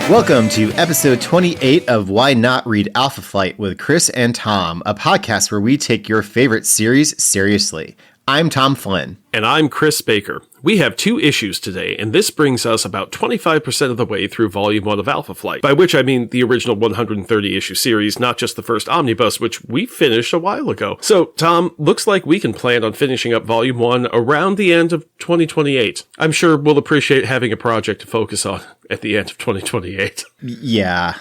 Welcome to episode 28 of Why Not Read Alpha Flight with Chris and Tom, a podcast where we take your favorite series seriously. I'm Tom Flynn. And I'm Chris Baker. We have 2 issues today, and this brings us about 25% of the way through Volume 1 of Alpha Flight, by which I mean the original 130-issue series, not just the first omnibus, which we finished a while ago. So, Tom, looks like we can plan on finishing up Volume 1 around the end of 2028. I'm sure we'll appreciate having a project to focus on at the end of 2028. Yeah.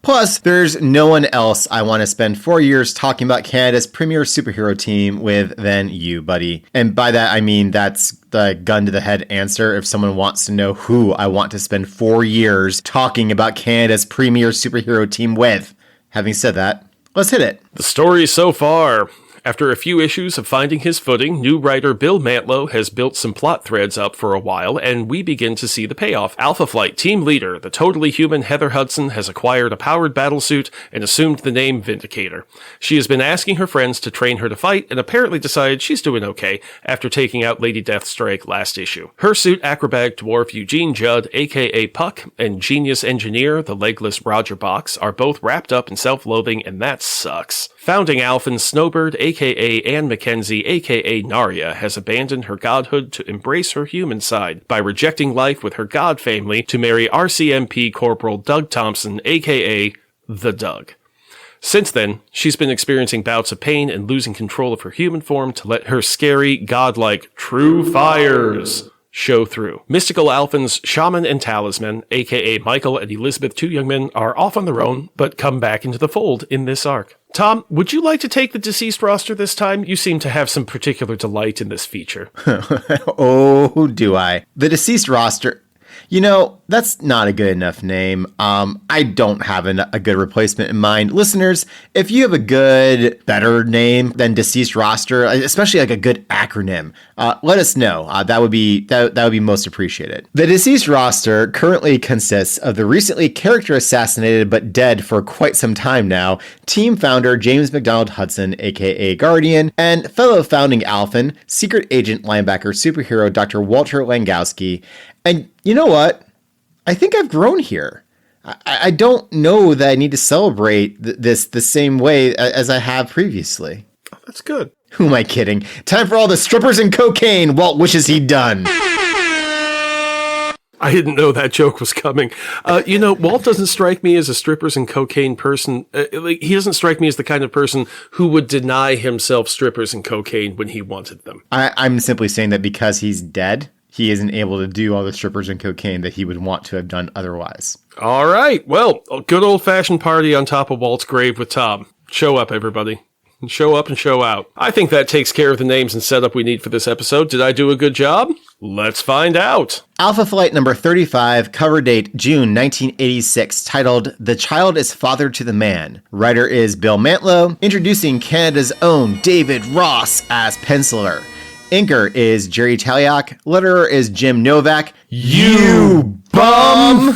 Plus, there's no one else I want to spend 4 years talking about Canada's premier superhero team with than you, buddy. And by that, I mean that's the gun to the head answer if someone wants to know who I want to spend 4 years talking about Canada's premier superhero team with. Having said that, let's hit it. The story so far. After a few issues of finding his footing, new writer Bill Mantlo has built some plot threads up for a while, and we begin to see the payoff. Alpha Flight team leader, the totally human Heather Hudson, has acquired a powered battlesuit and assumed the name Vindicator. She has been asking her friends to train her to fight, and apparently decided she's doing okay after taking out Lady Deathstrike last issue. Her suit acrobatic dwarf Eugene Judd, aka Puck, and genius engineer, the legless Roger Bochs, are both wrapped up in self-loathing, and that sucks. Founding Alphen Snowbird, aka Anne McKenzie, aka Narya, has abandoned her godhood to embrace her human side by rejecting life with her god family to marry RCMP Corporal Doug Thompson, aka The Doug. Since then, she's been experiencing bouts of pain and losing control of her human form to let her scary, godlike true fires show through. Mystical Alphens, Shaman and Talisman, aka Michael and Elizabeth, 2 young men, are off on their own, but come back into the fold in this arc. Tom, would you like to take the deceased roster this time? You seem to have some particular delight in this feature. Oh, do I? The deceased roster... You know, that's not a good enough name. I don't have a good replacement in mind. Listeners, if you have a good, better name than Deceased Roster, especially like a good acronym, let us know. That would be most appreciated. The Deceased Roster currently consists of the recently character assassinated but dead for quite some time now, team founder James McDonald Hudson, aka Guardian, and fellow founding Alphen, secret agent linebacker superhero Dr. Walter Langowski. And you know what? I think I've grown here. I don't know that I need to celebrate this the same way as I have previously. Oh, that's good. Who am I kidding? Time for all the strippers and cocaine Walt wishes he'd done. I didn't know that joke was coming. Walt doesn't strike me as a strippers and cocaine person. He doesn't strike me as the kind of person who would deny himself strippers and cocaine when he wanted them. I'm simply saying that because he's dead, he isn't able to do all the strippers and cocaine that he would want to have done otherwise. All right. Well, a good old-fashioned party on top of Walt's grave with Tom. Show up, everybody. Show up and show out. I think that takes care of the names and setup we need for this episode. Did I do a good job? Let's find out. Alpha Flight number 35, cover date June 1986, titled The Child is Father to the Man. Writer is Bill Mantlo, introducing Canada's own David Ross as penciler. Inker is Jerry Taliak. Letterer is Jim Novak. You bum!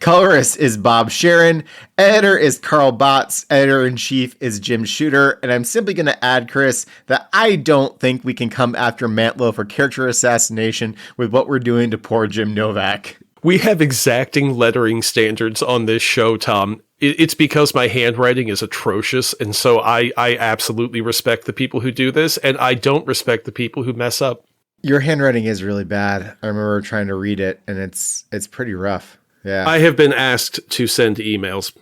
Colorist is Bob Sharon. Editor is Carl Bochs. Editor-in-chief is Jim Shooter. And I'm simply going to add, Chris, that I don't think we can come after Mantlo for character assassination with what we're doing to poor Jim Novak. We have exacting lettering standards on this show, Tom. It's because my handwriting is atrocious, and so I absolutely respect the people who do this, and I don't respect the people who mess up. Your handwriting is really bad. I remember trying to read it, and it's pretty rough. Yeah. I have been asked to send emails.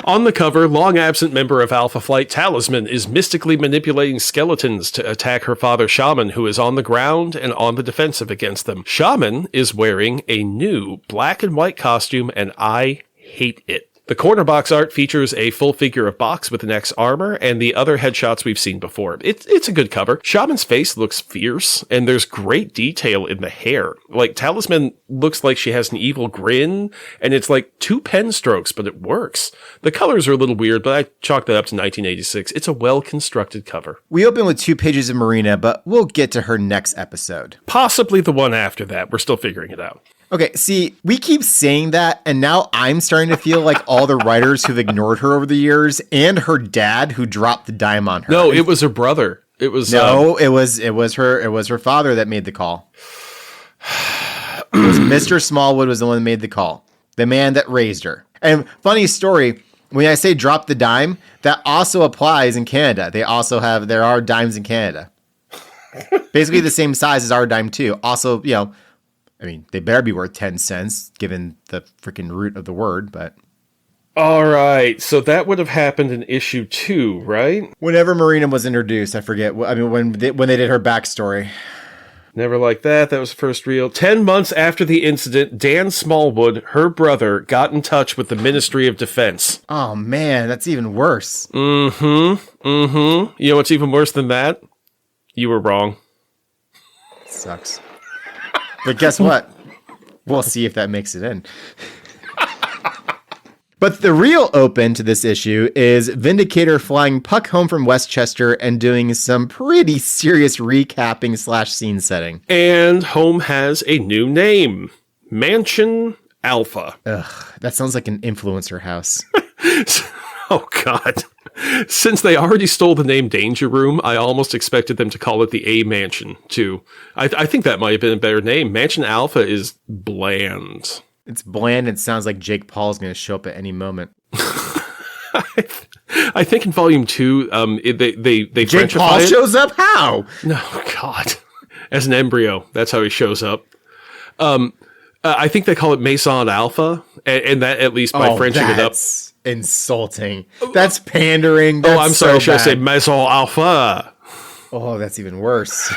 On the cover, long-absent member of Alpha Flight Talisman is mystically manipulating skeletons to attack her father Shaman, who is on the ground and on the defensive against them. Shaman is wearing a new black and white costume, and I hate it. The corner box art features a full figure of Bochs with an X armor and the other headshots we've seen before. It's a good cover. Shaman's face looks fierce, and there's great detail in the hair. Like, Talisman looks like she has an evil grin, and it's like 2 pen strokes, but it works. The colors are a little weird, but I chalked that up to 1986. It's a well-constructed cover. We open with 2 pages of Marina, but we'll get to her next episode. Possibly the one after that. We're still figuring it out. Okay, see, we keep saying that, and now I'm starting to feel like all the writers who've ignored her over the years, and her dad who dropped the dime on her. No, it was her brother. It was it was her father that made the call. It was Mr. Smallwood was the one that made the call. The man that raised her. And funny story, when I say drop the dime, that also applies in Canada. There are dimes in Canada. Basically the same size as our dime too. Also, they better be worth 10 cents given the freaking root of the word, but. All right. So that would have happened in issue 2, right? Whenever Marina was introduced, I forget. When they did her backstory. Never like that. That was the first real. 10 months after the incident, Dan Smallwood, her brother, got in touch with the Ministry of Defense. Oh, man, that's even worse. Mm-hmm. Mm-hmm. You know what's even worse than that? You were wrong. Sucks. But guess what? We'll see if that makes it in. But the real open to this issue is Vindicator flying Puck home from Westchester and doing some pretty serious recapping / scene setting. And home has a new name. Mansion Alpha. Ugh, that sounds like an influencer house. Oh, God. Since they already stole the name Danger Room, I almost expected them to call it the A Mansion, too. I think that might have been a better name. Mansion Alpha is bland. It's bland. It sounds like Jake Paul's going to show up at any moment. I think in volume 2, they Jake Paul it. shows up? How? No, God. As an embryo. That's how he shows up. I think they call it Maison Alpha, and that at least by Frenching it up. That's insulting. That's pandering. That's I'm sorry. Should I say bad. Maison Alpha? Oh, that's even worse.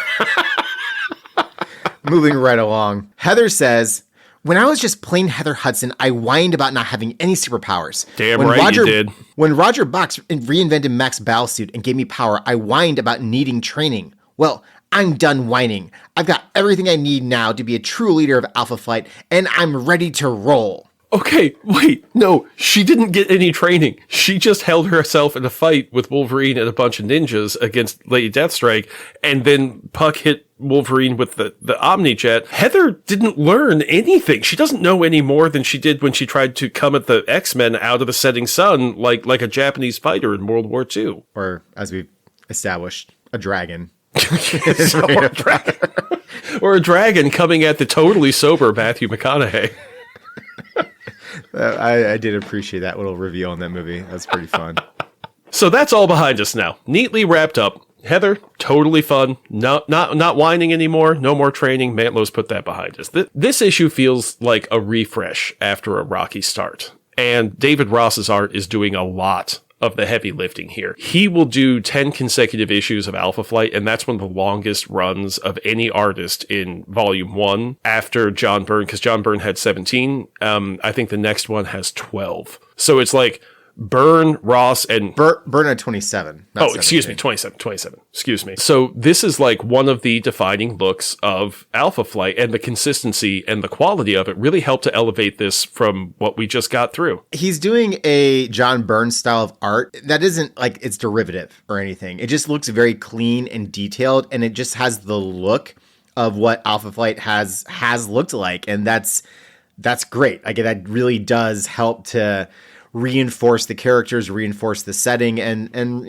Moving right along. Heather says, when I was just plain Heather Hudson, I whined about not having any superpowers. Damn right you did. When Roger Bochs reinvented Mac's battlesuit and gave me power, I whined about needing training. Well, I'm done whining. I've got everything I need now to be a true leader of Alpha Flight, and I'm ready to roll. Okay, wait, no, she didn't get any training. She just held herself in a fight with Wolverine and a bunch of ninjas against Lady Deathstrike, and then Puck hit Wolverine with the Omnijet. Heather didn't learn anything. She doesn't know any more than she did when she tried to come at the X-Men out of the setting sun like a Japanese fighter in World War II. Or, as we've established, a dragon. Or a dragon coming at the totally sober Matthew McConaughey. I did appreciate that little reveal in that movie. That's pretty fun. So that's all behind us now. Neatly wrapped up. Heather, totally fun. Not whining anymore. No more training. Mantlo's put that behind us. This issue feels like a refresh after a rocky start. And David Ross's art is doing a lot of the heavy lifting here. He will do 10 consecutive issues of Alpha Flight, and that's one of the longest runs of any artist in Volume 1 after John Byrne, because John Byrne had 17. I think the next one has 12. So it's like Byrne, Ross, and... Byrne at 27. Oh, 17. Excuse me, 27. Excuse me. So this is like one of the defining looks of Alpha Flight, and the consistency and the quality of it really helped to elevate this from what we just got through. He's doing a John Byrne style of art that isn't like it's derivative or anything. It just looks very clean and detailed, and it just has the look of what Alpha Flight has looked like, and that's great. Like that really does help to reinforce the characters, reinforce the setting, and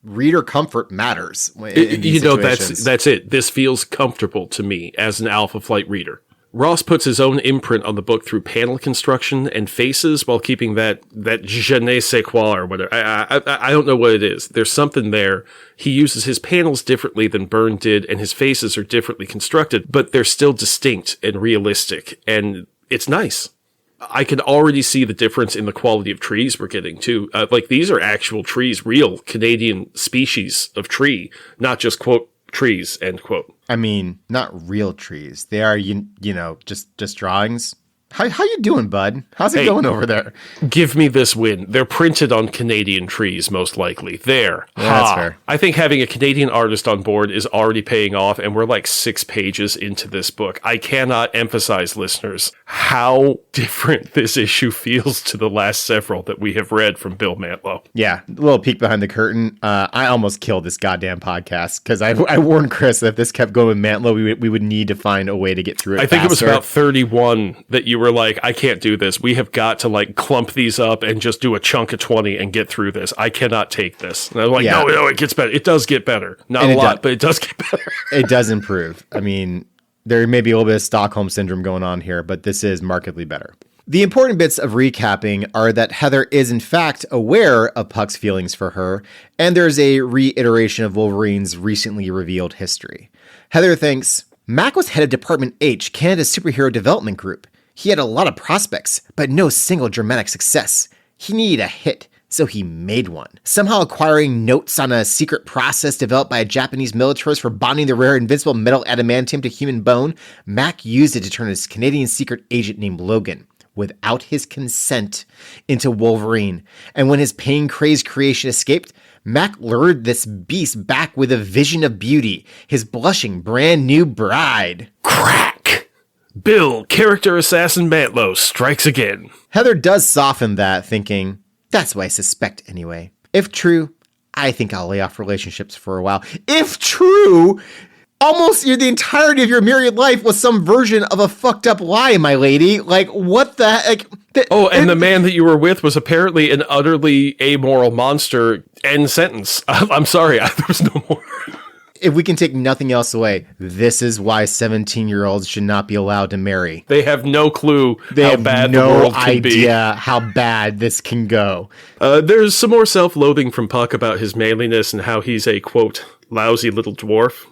reader comfort matters. That's it. This feels comfortable to me as an Alpha Flight reader. Ross puts his own imprint on the book through panel construction and faces while keeping that je ne sais quoi or whatever. I don't know what it is. There's something there. He uses his panels differently than Byrne did, and his faces are differently constructed, but they're still distinct and realistic, and it's nice. I can already see the difference in the quality of trees we're getting, too. Like, these are actual trees, real Canadian species of tree, not just, quote, trees, end quote. I mean, not real trees. They are, just drawings. How you doing, bud? How's it going over there? Give me this win. They're printed on Canadian trees, most likely. There. Yeah, that's fair. I think having a Canadian artist on board is already paying off, and we're like 6 pages into this book. I cannot emphasize, listeners, how different this issue feels to the last several that we have read from Bill Mantlo. Yeah, a little peek behind the curtain. I almost killed this goddamn podcast because I warned Chris that if this kept going with Mantlo, we would need to find a way to get through it. I think faster. it was about 31 that you were like, I can't do this. We have got to like clump these up and just do a chunk of 20 and get through this. I cannot take this. And I was like, no, it gets better. It does get better. Not a lot, but it does get better. It does improve. I mean, There may be a little bit of Stockholm Syndrome going on here, but this is markedly better. The important bits of recapping are that Heather is in fact aware of Puck's feelings for her, and there's a reiteration of Wolverine's recently revealed history. Heather thinks, Mac was head of Department H, Canada's superhero development group. He had a lot of prospects, but no single dramatic success. He needed a hit, so he made one. Somehow acquiring notes on a secret process developed by a Japanese militarist for bonding the rare invincible metal adamantium to human bone, Mac used it to turn his Canadian secret agent named Logan, without his consent, into Wolverine. And when his pain-crazed creation escaped, Mac lured this beast back with a vision of beauty, his blushing brand new bride. Crack! Bill, character assassin Mantlo, strikes again. Heather does soften that, thinking, that's what I suspect anyway. If true, I think I'll lay off relationships for a while. If true, almost the entirety of your married life was some version of a fucked up lie, my lady. Like, what the heck? The man that you were with was apparently an utterly amoral monster. End sentence. I'm sorry, there was no more. If we can take nothing else away, this is why 17-year-olds should not be allowed to marry. They have no clue They how bad have the no world can be. idea how bad this can go. There's some more self-loathing from Puck about his manliness and how he's a, quote, lousy little dwarf.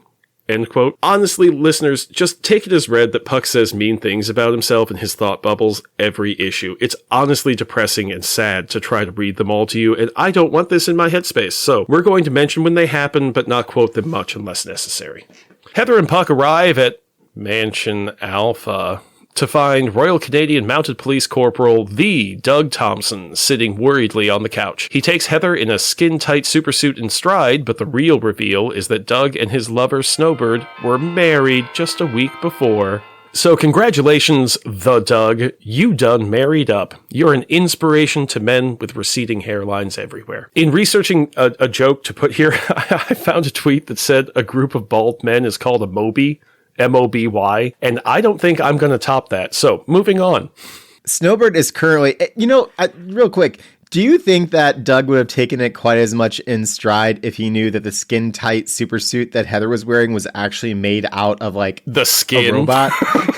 End quote. Honestly, listeners, just take it as read that Puck says mean things about himself in his thought bubbles every issue. It's honestly depressing and sad to try to read them all to you, and I don't want this in my headspace, so we're going to mention when they happen, but not quote them much unless necessary. Heather and Puck arrive at Mansion Alpha to find Royal Canadian Mounted Police Corporal the Doug Thompson sitting worriedly on the couch. He takes Heather in a skin-tight supersuit in stride, but the real reveal is that Doug and his lover Snowbird were married just a week before. So congratulations, the Doug. You done married up. You're an inspiration to men with receding hairlines everywhere. In researching a joke to put here, I found a tweet that said a group of bald men is called a Moby. M-O-B-Y, and I don't think I'm going to top that. So, moving on. Snowbird is currently, real quick, do you think that Doug would have taken it quite as much in stride if he knew that the skin-tight supersuit that Heather was wearing was actually made out of, like, the skin? A robot?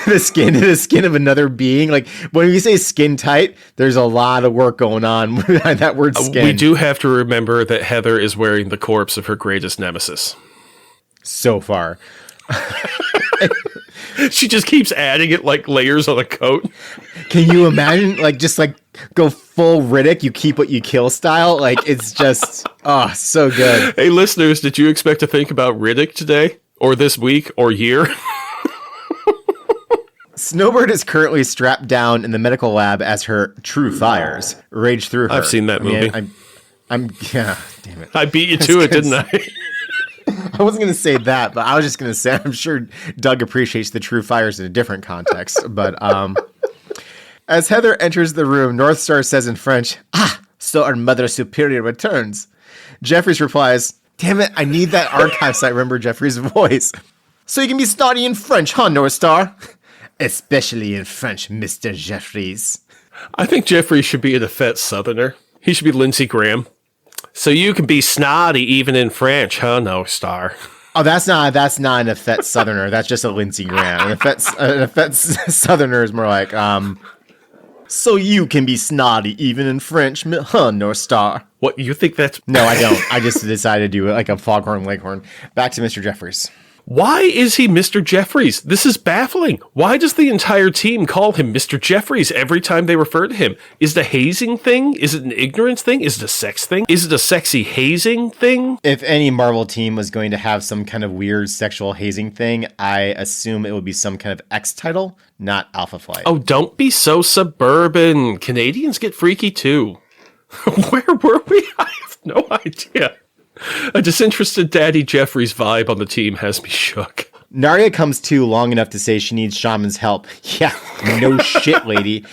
the skin of another being? Like, when you say skin-tight, there's a lot of work going on behind that word skin. We do have to remember that Heather is wearing the corpse of her greatest nemesis. So far. She just keeps adding it like layers on a coat. Can you imagine, go full Riddick, you keep what you kill style? Like, it's just, so good. Hey, listeners, did you expect to think about Riddick today? Or this week? Or year? Snowbird is currently strapped down in the medical lab as her true fires rage through her. I've seen that movie. Yeah, damn it. I beat you to it, didn't I? I wasn't going to say that, but I was just going to say I'm sure Doug appreciates the true fires in a different context. But as Heather enters the room, Northstar says in French, so our Mother Superior returns. Jeffries replies, damn it, I need that archive so I remember Jeffries' voice. So you can be snotty in French, huh, Northstar? Especially in French, Mr. Jeffries. I think Jeffries should be an effete Southerner. He should be Lindsey Graham. So you can be snotty even in French, huh, Northstar? Oh, that's not an effete Southerner. That's just a Lindsey Graham. An effete Southerner is more like, so you can be snotty even in French, huh, Northstar? What, you think that's... No, I don't. I just decided to do it like a foghorn leghorn. Back to Mr. Jeffries. Why is he Mr. Jeffries? This is baffling. Why does the entire team call him Mr. Jeffries every time they refer to him? Is it a hazing thing? Is it an ignorance thing? Is it a sex thing? Is it a sexy hazing thing? If any Marvel team was going to have some kind of weird sexual hazing thing, I assume it would be some kind of X title, not Alpha Flight. Oh, don't be so suburban. Canadians get freaky too. Where were we? I have no idea. A disinterested Daddy Jeffries vibe on the team has me shook. Narya comes to long enough to say she needs Shaman's help. Yeah, no shit, lady.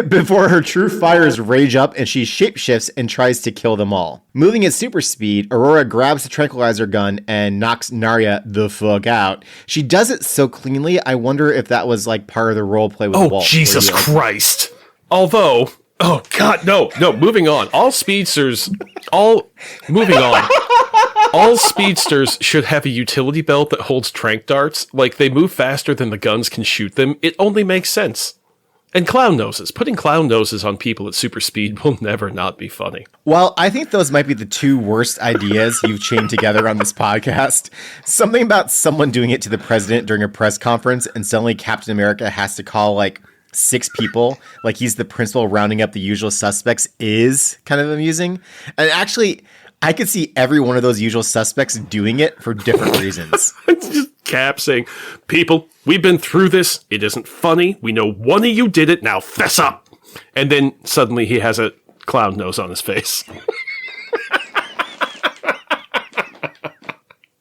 Before her true fires rage up and she shapeshifts and tries to kill them all. Moving at super speed, Aurora grabs the tranquilizer gun and knocks Narya the fuck out. She does it so cleanly, I wonder if that was like part of the roleplay with Walt. Oh, Jesus Christ. Although... Oh, God, no, moving on. All speedsters, moving on. All speedsters should have a utility belt that holds tranq darts. Like, they move faster than the guns can shoot them. It only makes sense. And clown noses. Putting clown noses on people at super speed will never not be funny. Well, I think those might be the two worst ideas you've chained together on this podcast. Something about someone doing it to the president during a press conference and suddenly Captain America has to call like 6 people, like he's the principal rounding up the usual suspects, is kind of amusing. And actually, I could see every one of those usual suspects doing it for different reasons. It's just Cap saying, people, we've been through this. It isn't funny. We know one of you did it. Now fess up. And then suddenly he has a clown nose on his face.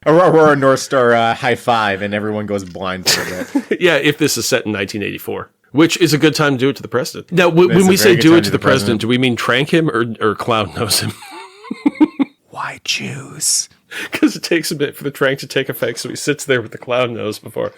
Aurora North Star high five, and everyone goes blind for a bit. Yeah, if this is set in 1984. Which is a good time to do it to the president. Now, when we say do it to the president, do we mean trank him or clown nose him? Why choose? Because it takes a bit for the trank to take effect, so he sits there with the clown nose before.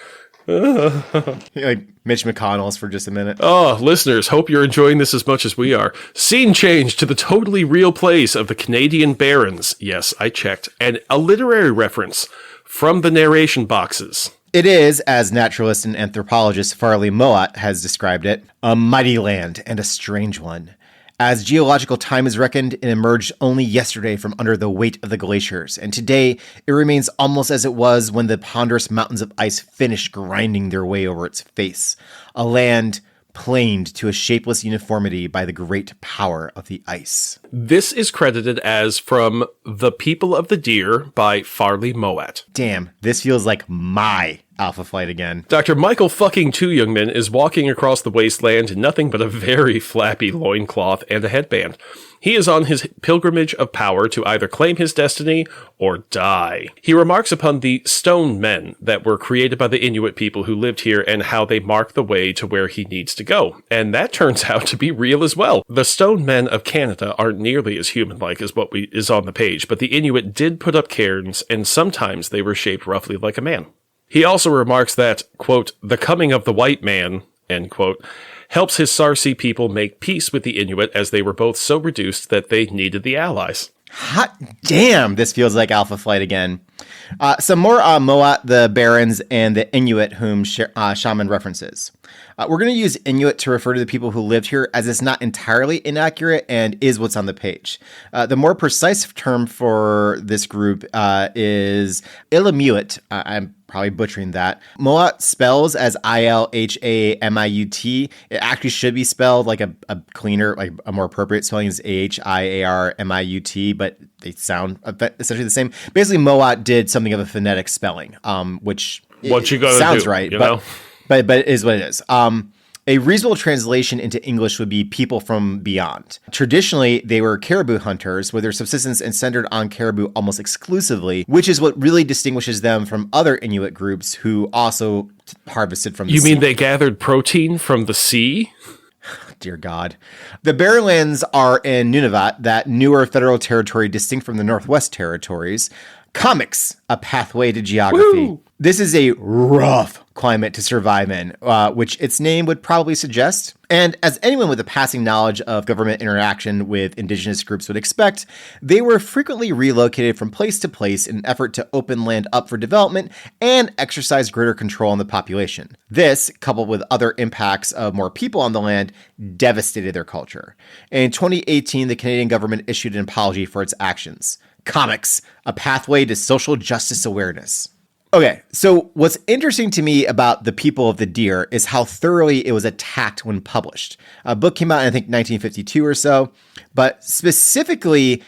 Like Mitch McConnell's for just a minute. Oh, listeners, hope you're enjoying this as much as we are. Scene change to the totally real place of the Canadian Barons. Yes, I checked. And a literary reference from the narration boxes. It is, as naturalist and anthropologist Farley Mowat has described it, a mighty land and a strange one. As geological time is reckoned, it emerged only yesterday from under the weight of the glaciers, and today it remains almost as it was when the ponderous mountains of ice finished grinding their way over its face. A land planed to a shapeless uniformity by the great power of the ice. This is credited as from The People of the Deer by Farley Mowat. Damn, this feels like my Alpha Flight again. Dr. Michael fucking Two Youngman is walking across the wasteland in nothing but a very flappy loincloth and a headband. He is on his pilgrimage of power to either claim his destiny or die. He remarks upon the stone men that were created by the Inuit people who lived here and how they mark the way to where he needs to go. And that turns out to be real as well. The stone men of Canada aren't nearly as human-like as what is on the page, but the Inuit did put up cairns, and sometimes they were shaped roughly like a man. He also remarks that, quote, the coming of the white man, end quote, helps his Sarsi people make peace with the Inuit as they were both so reduced that they needed the allies. Hot damn, this feels like Alpha Flight again. Some more Mowat, the Barons, and the Inuit whom Shaman references. We're going to use Inuit to refer to the people who lived here, as it's not entirely inaccurate and is what's on the page. The more precise term for this group is Ilamiut. I'm probably butchering that. Mowat spells as Ilhamiut. It actually should be spelled like a cleaner, like a more appropriate spelling is Hiarmiut, but they sound essentially the same. Basically, Mowat did something of a phonetic spelling, which what you gotta sounds do, right, you but know? But it is what it is. A reasonable translation into English would be people from beyond. Traditionally, they were caribou hunters, with their subsistence and centered on caribou almost exclusively, which is what really distinguishes them from other Inuit groups who also harvested from the sea. You mean they gathered protein from the sea? Dear God. The Barrenlands are in Nunavut, that newer federal territory distinct from the Northwest Territories. Comics, a pathway to geography. Woo! This is a rough climate to survive in, which its name would probably suggest. And as anyone with a passing knowledge of government interaction with indigenous groups would expect, they were frequently relocated from place to place in an effort to open land up for development and exercise greater control on the population. This, coupled with other impacts of more people on the land, devastated their culture. In 2018, the Canadian government issued an apology for its actions. Comics, a pathway to social justice awareness. Okay, so what's interesting to me about The People of the Deer is how thoroughly it was attacked when published. A book came out in, I think, 1952 or so, but specifically,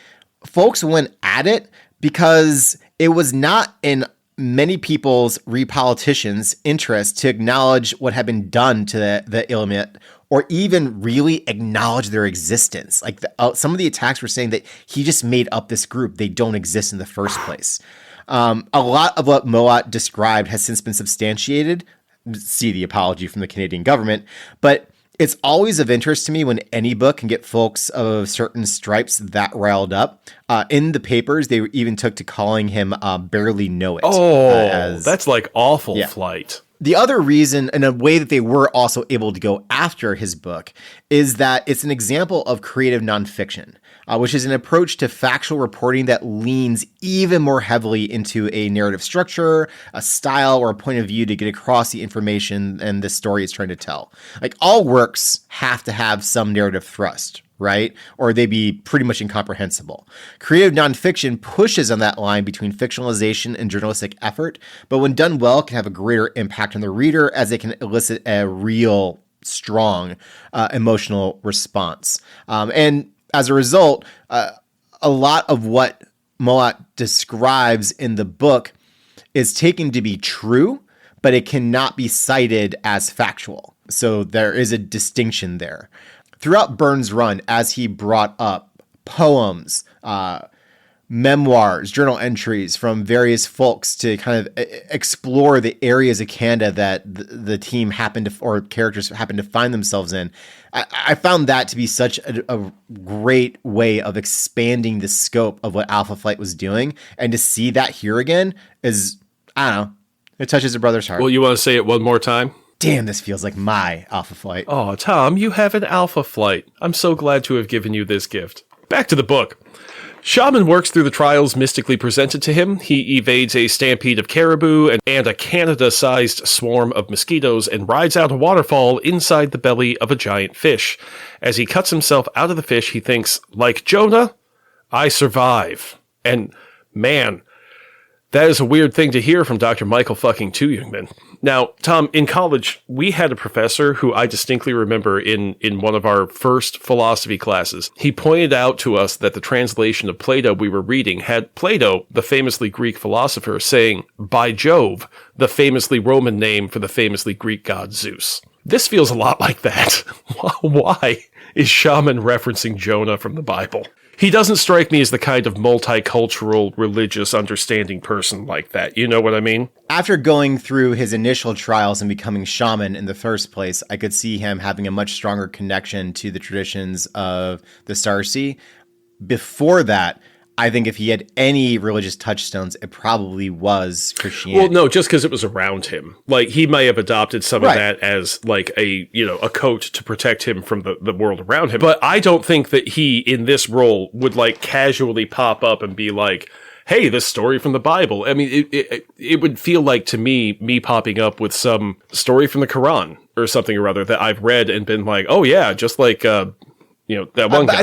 folks went at it because it was not in many people's politicians' interest to acknowledge what had been done to the Illimit, or even really acknowledge their existence. Like some of the attacks were saying that he just made up this group. They don't exist in the first place. A lot of what Mowat described has since been substantiated. See the apology from the Canadian government. But it's always of interest to me when any book can get folks of certain stripes that riled up. In the papers, they even took to calling him Barely Know It. That's like awful Flight. The other reason, and a way that they were also able to go after his book, is that it's an example of creative nonfiction. which is an approach to factual reporting that leans even more heavily into a narrative structure, a style, or a point of view to get across the information and the story is trying to tell. Like, all works have to have some narrative thrust, right? Or they'd be pretty much incomprehensible. Creative nonfiction pushes on that line between fictionalization and journalistic effort, but when done well, can have a greater impact on the reader as it can elicit a real strong emotional response. And as a result, a lot of what Moat describes in the book is taken to be true, but it cannot be cited as factual. So there is a distinction there. Throughout Burns' run, as he brought up poems, memoirs, journal entries from various folks to kind of explore the areas of Canada that the team happened to, or characters happened to find themselves in. I found that to be such a great way of expanding the scope of what Alpha Flight was doing. And to see that here again is, I don't know, it touches a brother's heart. Well, you want to say it one more time? Damn, this feels like my Alpha Flight. Oh, Tom, you have an Alpha Flight. I'm so glad to have given you this gift. Back to the book. Shaman works through the trials mystically presented to him. He evades a stampede of caribou and a Canada-sized swarm of mosquitoes and rides out a waterfall inside the belly of a giant fish. As he cuts himself out of the fish, he thinks, like Jonah, I survive. And man, that is a weird thing to hear from Dr. Michael fucking Two-Youngman. Now, Tom, in college, we had a professor who I distinctly remember in one of our first philosophy classes. He pointed out to us that the translation of Plato we were reading had Plato, the famously Greek philosopher, saying, by Jove, the famously Roman name for the famously Greek god Zeus. This feels a lot like that. Why is Shaman referencing Jonah from the Bible? He doesn't strike me as the kind of multicultural, religious, understanding person like that. You know what I mean? After going through his initial trials and becoming shaman in the first place, I could see him having a much stronger connection to the traditions of the Starseed. Before that, I think if he had any religious touchstones, it probably was Christianity. Well, no, just because it was around him. Like, he may have adopted some of that as, like, a coat to protect him from the world around him. But I don't think that he, in this role, would, like, casually pop up and be like, hey, this story from the Bible. I mean, it would feel like, to me popping up with some story from the Quran or something or other that I've read and been like, oh, yeah, just like... that one guy.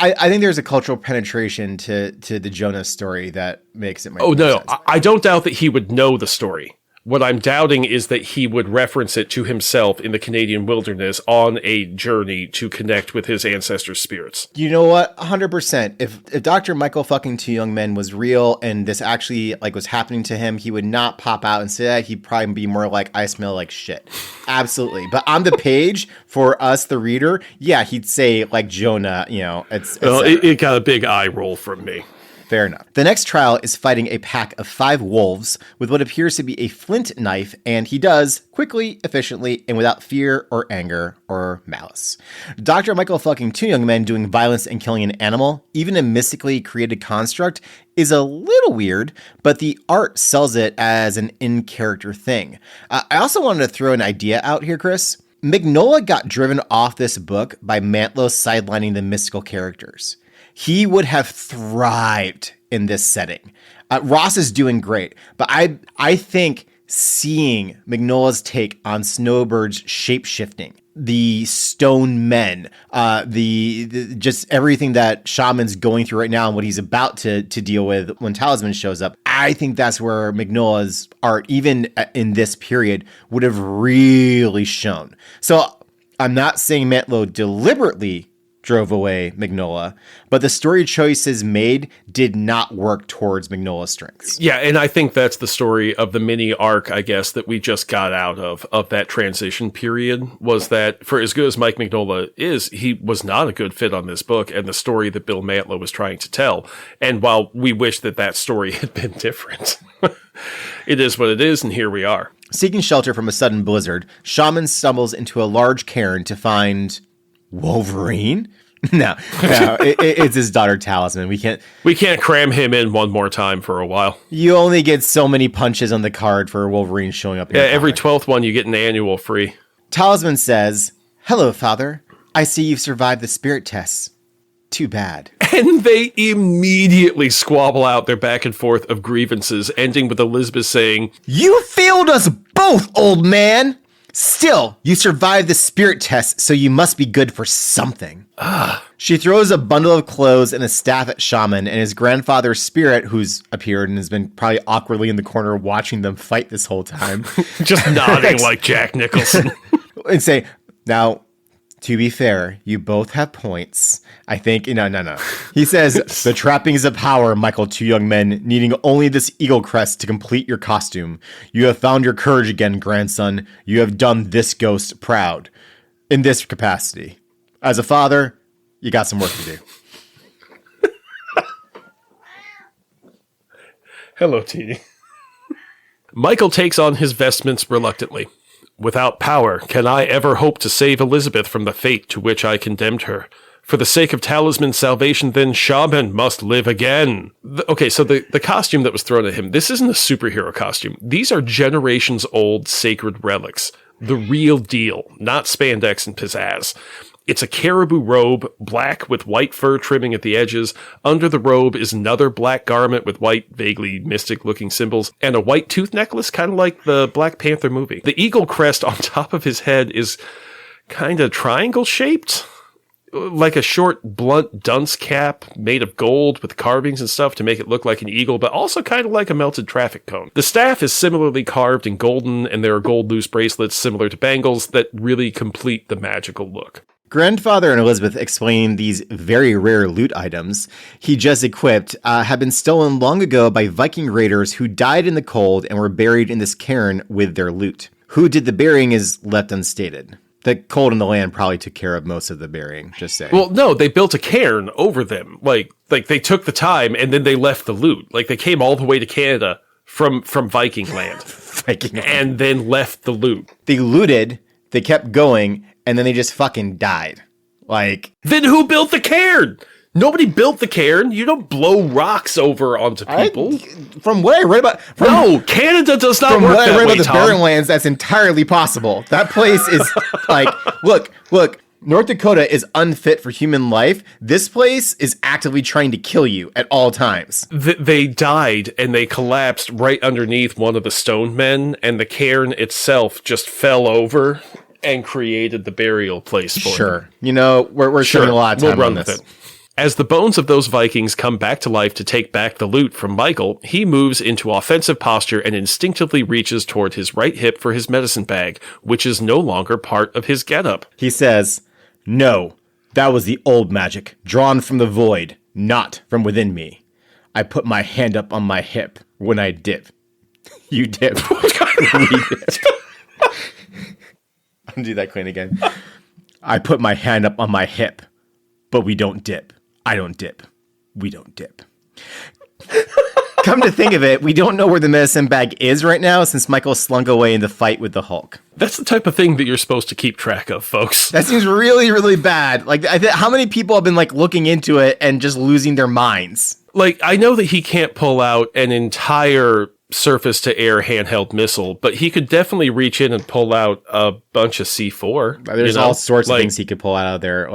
I think there's a cultural penetration to the Jonah story that makes it. Oh no, I don't doubt that he would know the story. What I'm doubting is that he would reference it to himself in the Canadian wilderness on a journey to connect with his ancestors' spirits. You know what? 100%. If Dr. Michael fucking Two-Youngman was real and this actually like was happening to him, he would not pop out and say that. He'd probably be more like, I smell like shit. Absolutely. But on the page for us, the reader, yeah, he'd say like Jonah, it got a big eye roll from me. Fair enough. The next trial is fighting a pack of 5 wolves with what appears to be a flint knife, and he does quickly, efficiently, and without fear or anger or malice. Dr. Michael fucking Two-Youngman doing violence and killing an animal, even a mystically created construct, is a little weird, but the art sells it as an in-character thing. I also wanted to throw an idea out here, Chris. Mignola got driven off this book by Mantlo sidelining the mystical characters. He would have thrived in this setting. Ross is doing great, but I think seeing Mignola's take on Snowbird's shape-shifting, the stone men, the just everything that Shaman's going through right now and what he's about to deal with when Talisman shows up, I think that's where Mignola's art, even in this period, would have really shown. So I'm not saying Mantlo deliberately drove away Mignola, but the story choices made did not work towards Mignola's strengths. Yeah, and I think that's the story of the mini arc, I guess, that we just got out of that transition period, was that for as good as Mike Mignola is, he was not a good fit on this book and the story that Bill Mantlo was trying to tell. And while we wish that story had been different, it is what it is, and here we are. Seeking shelter from a sudden blizzard, Shaman stumbles into a large cairn to find Wolverine? No, it's his daughter Talisman. We can't cram him in one more time for a while. You only get so many punches on the card for Wolverine showing up. Yeah, every 12th one you get an annual free. Talisman says, "Hello, Father. I see you've survived the spirit tests. Too bad. And they immediately squabble out their back and forth of grievances, ending with Elizabeth saying, You failed us both, old man! Still, you survived the spirit test, so you must be good for something. She throws a bundle of clothes and a staff at Shaman, and his grandfather's spirit, who's appeared and has been probably awkwardly in the corner watching them fight this whole time. just nodding like Jack Nicholson. And say, now, to be fair, you both have points. I think, no. He says, the trappings of power, Michael, two young men, needing only this eagle crest to complete your costume. You have found your courage again, grandson. You have done this ghost proud. In this capacity. As a father, you got some work to do. Hello, Teeny. Michael takes on his vestments reluctantly. Without power, can I ever hope to save Elizabeth from the fate to which I condemned her? For the sake of talisman salvation, then Shaman must live again. So the costume that was thrown at him, this isn't a superhero costume. These are generations old sacred relics. The real deal, not spandex and pizzazz. It's a caribou robe, black with white fur trimming at the edges. Under the robe is another black garment with white, vaguely mystic-looking symbols, and a white tooth necklace, kind of like the Black Panther movie. The eagle crest on top of his head is kind of triangle-shaped, like a short, blunt dunce cap made of gold with carvings and stuff to make it look like an eagle, but also kind of like a melted traffic cone. The staff is similarly carved in golden, and there are gold loose bracelets similar to bangles that really complete the magical look. Grandfather and Elizabeth explain these very rare loot items he just equipped had been stolen long ago by Viking raiders who died in the cold and were buried in this cairn with their loot. Who did the burying is left unstated. The cold in the land probably took care of most of the burying, just saying. Well, no, they built a cairn over them. Like they took the time and then they left the loot. Like they came all the way to Canada from Viking land. And then left the loot. They looted, they kept going, and then they just fucking died. Like, then who built the cairn? Nobody built the cairn. You don't blow rocks over onto people. From what I read about... No, Canada does not work that way, Tom. From what I read about the Barrenlands, that's entirely possible. That place is like... Look, North Dakota is unfit for human life. This place is actively trying to kill you at all times. They died, and they collapsed right underneath one of the stone men, and the cairn itself just fell over and created the burial place for Sure. Them. We're spending a lot of time on this. As the bones of those Vikings come back to life to take back the loot from Michael, he moves into offensive posture and instinctively reaches toward his right hip for his medicine bag, which is no longer part of his getup. He says, "No, that was the old magic, drawn from the void, not from within me. I put my hand up on my hip when I dip." You dip. We dip. I'll do that, Quinn, again. "I put my hand up on my hip, but we don't dip. I don't dip. We don't dip." Come to think of it, we don't know where the medicine bag is right now since Michael slunk away in the fight with the Hulk. That's the type of thing that you're supposed to keep track of, folks. That seems really, really bad. Like, how many people have been looking into it and just losing their minds? I know that he can't pull out an entire surface-to-air handheld missile, but he could definitely reach in and pull out a bunch of C4. There's all sorts of things he could pull out of there.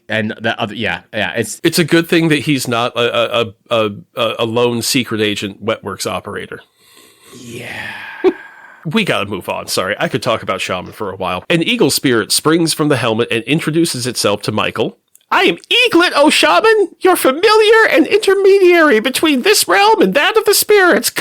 And that other, yeah. It's a good thing that he's not a lone secret agent Wetworks operator. Yeah. We gotta move on. Sorry, I could talk about Shaman for a while. An eagle spirit springs from the helmet and introduces itself to Michael. "I am Eaglet, O Shaman, your familiar and intermediary between this realm and that of the spirits.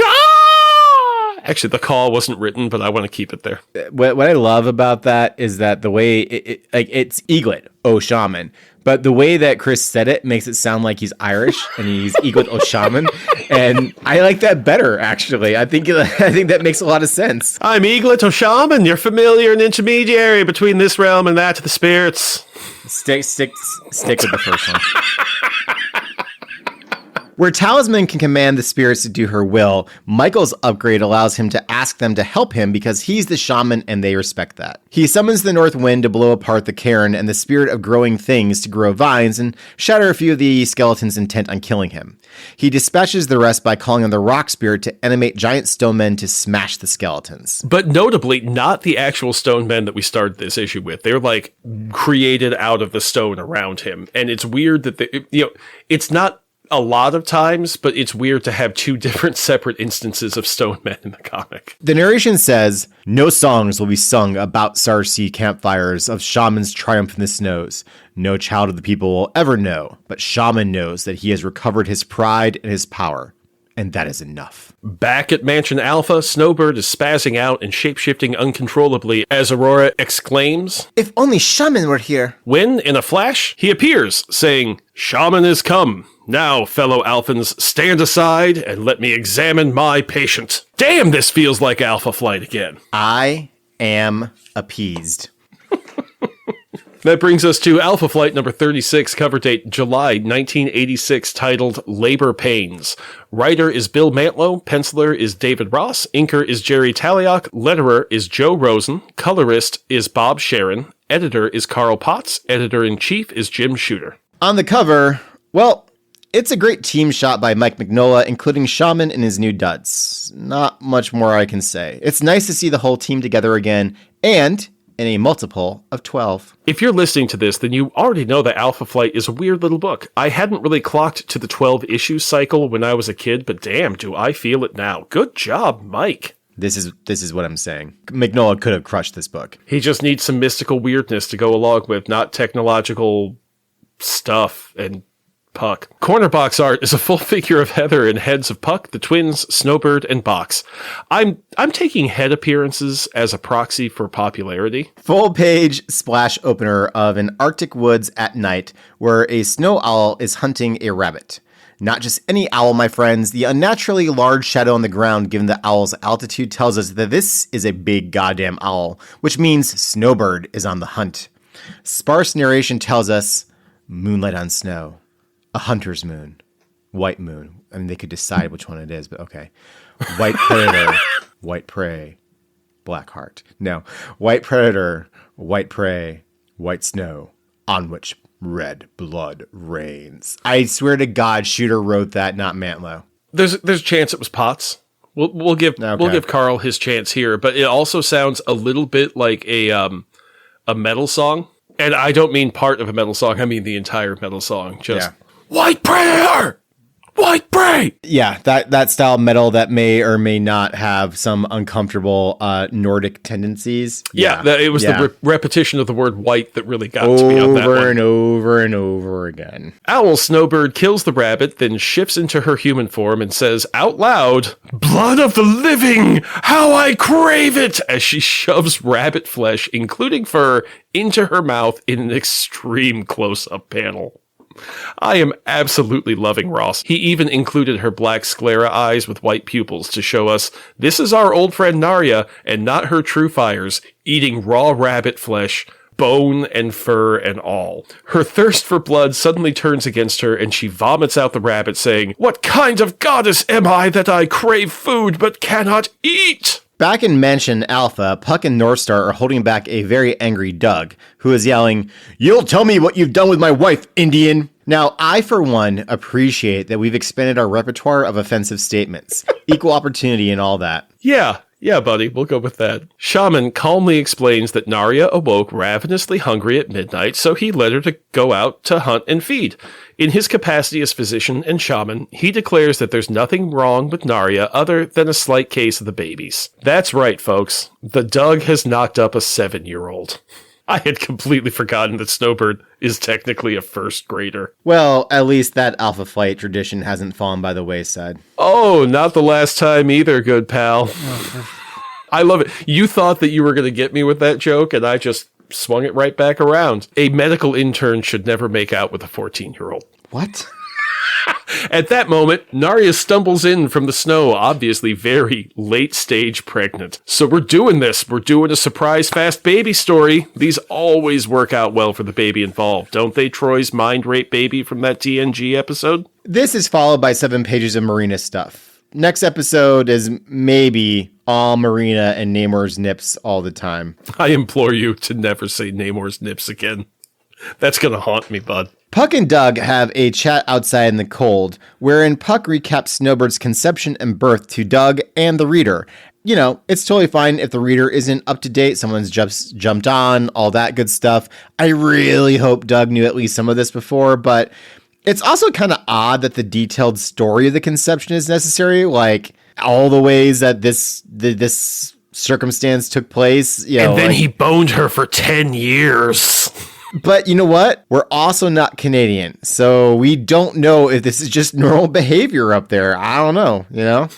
Actually, the call wasn't written, but I want to keep it there. What I love about that is that the way it's Eaglet, O Shaman, but the way that Chris said it makes it sound like he's Irish and he's Eaglet, O Shaman, and I like that better. Actually, I think that makes a lot of sense. "I'm Eaglet, O Shaman, your familiar and intermediary between this realm and that of the spirits." Stick with the first one. Where Talisman can command the spirits to do her will, Michael's upgrade allows him to ask them to help him because he's the shaman and they respect that. He summons the north wind to blow apart the cairn and the spirit of growing things to grow vines and shatter a few of the skeletons intent on killing him. He dispatches the rest by calling on the rock spirit to animate giant stone men to smash the skeletons. But notably, not the actual stone men that we started this issue with. They're like created out of the stone around him. And it's weird that it's not a lot of times, but it's weird to have two different separate instances of stone men in the comic. The narration says, no songs will be sung about Sarsi campfires of Shaman's triumph in the snows. No child of the people will ever know, but Shaman knows that he has recovered his pride and his power. And that is enough. Back at Mansion Alpha, Snowbird is spazzing out and shapeshifting uncontrollably as Aurora exclaims, "If only Shaman were here." When, in a flash, he appears, saying, "Shaman is come. Now, fellow Alphans, stand aside and let me examine my patient." Damn, this feels like Alpha Flight again. I am appeased. That brings us to Alpha Flight number 36, cover date July 1986, titled Labor Pains. Writer is Bill Mantlo, penciler is David Ross, inker is Jerry Taliok, letterer is Joe Rosen, colorist is Bob Sharon, editor is Carl Potts, editor-in-chief is Jim Shooter. On the cover, well, it's a great team shot by Mike Mignola, including Shaman and his new duds. Not much more I can say. It's nice to see the whole team together again, and in a multiple of 12. If you're listening to this, then you already know that Alpha Flight is a weird little book. I hadn't really clocked to the 12 issue cycle when I was a kid, but damn, do I feel it now. Good job, Mike. This is what I'm saying. Mignola could have crushed this book. He just needs some mystical weirdness to go along with, not technological stuff and Puck. Corner box art is a full figure of Heather and heads of Puck, the twins, Snowbird, and Bochs. I'm taking head appearances as a proxy for popularity. Full page splash opener of an Arctic woods at night where a snow owl is hunting a rabbit. Not just any owl, my friends. The unnaturally large shadow on the ground given the owl's altitude tells us that this is a big goddamn owl, which means Snowbird is on the hunt. Sparse narration tells us moonlight on snow. A hunter's moon. White moon. I mean, they could decide which one it is, but okay. White predator. White prey. Black heart. No. White predator. White prey. White snow. On which red blood rains. I swear to God, Shooter wrote that, not Mantlo. There's a chance it was Potts. We'll give Carl his chance here, but it also sounds a little bit like a metal song. And I don't mean part of a metal song, I mean the entire metal song. Just White Predator! White prey! Yeah, that style of metal that may or may not have some uncomfortable Nordic tendencies. Yeah, it was the repetition of the word white that really got to me on that one. Over and over and over again. Owl Snowbird kills the rabbit, then shifts into her human form and says out loud, "Blood of the living! How I crave it!" as she shoves rabbit flesh, including fur, into her mouth in an extreme close-up panel. I am absolutely loving Ross. He even included her black sclera eyes with white pupils to show us this is our old friend Narya and not her true fires, eating raw rabbit flesh, bone and fur and all. Her thirst for blood suddenly turns against her and she vomits out the rabbit saying, "What kind of goddess am I that I crave food but cannot eat?" Back in Mansion Alpha, Puck and Northstar are holding back a very angry Doug, who is yelling, "You'll tell me what you've done with my wife, Indian!" Now, I, for one, appreciate that we've expanded our repertoire of offensive statements. Equal opportunity and all that. Yeah, buddy, we'll go with that. Shaman calmly explains that Narya awoke ravenously hungry at midnight, so he led her to go out to hunt and feed. In his capacity as physician and shaman, he declares that there's nothing wrong with Narya other than a slight case of the babies. That's right, folks. The Doug has knocked up a 7-year-old. I had completely forgotten that Snowbird is technically a first grader. Well, at least that Alpha Flight tradition hasn't fallen by the wayside. Oh, not the last time either, good pal. I love it. You thought that you were going to get me with that joke, and I just swung it right back around. A medical intern should never make out with a 14-year-old. What? At that moment, Narya stumbles in from the snow, obviously very late stage pregnant. So we're doing this. We're doing a surprise fast baby story. These always work out well for the baby involved, don't they, Troy's mind rape baby from that TNG episode? This is followed by 7 pages of Marina stuff. Next episode is maybe all Marina and Namor's nips all the time. I implore you to never say Namor's nips again. That's going to haunt me, bud. Puck and Doug have a chat outside in the cold, wherein Puck recaps Snowbird's conception and birth to Doug and the reader. You know, it's totally fine if the reader isn't up to date, someone's just jumped on, all that good stuff. I really hope Doug knew at least some of this before, but it's also kind of odd that the detailed story of the conception is necessary, like all the ways that this circumstance took place. You know, and then he boned her for 10 years. But you know what? We're also not Canadian, so we don't know if this is just normal behavior up there. I don't know, you know?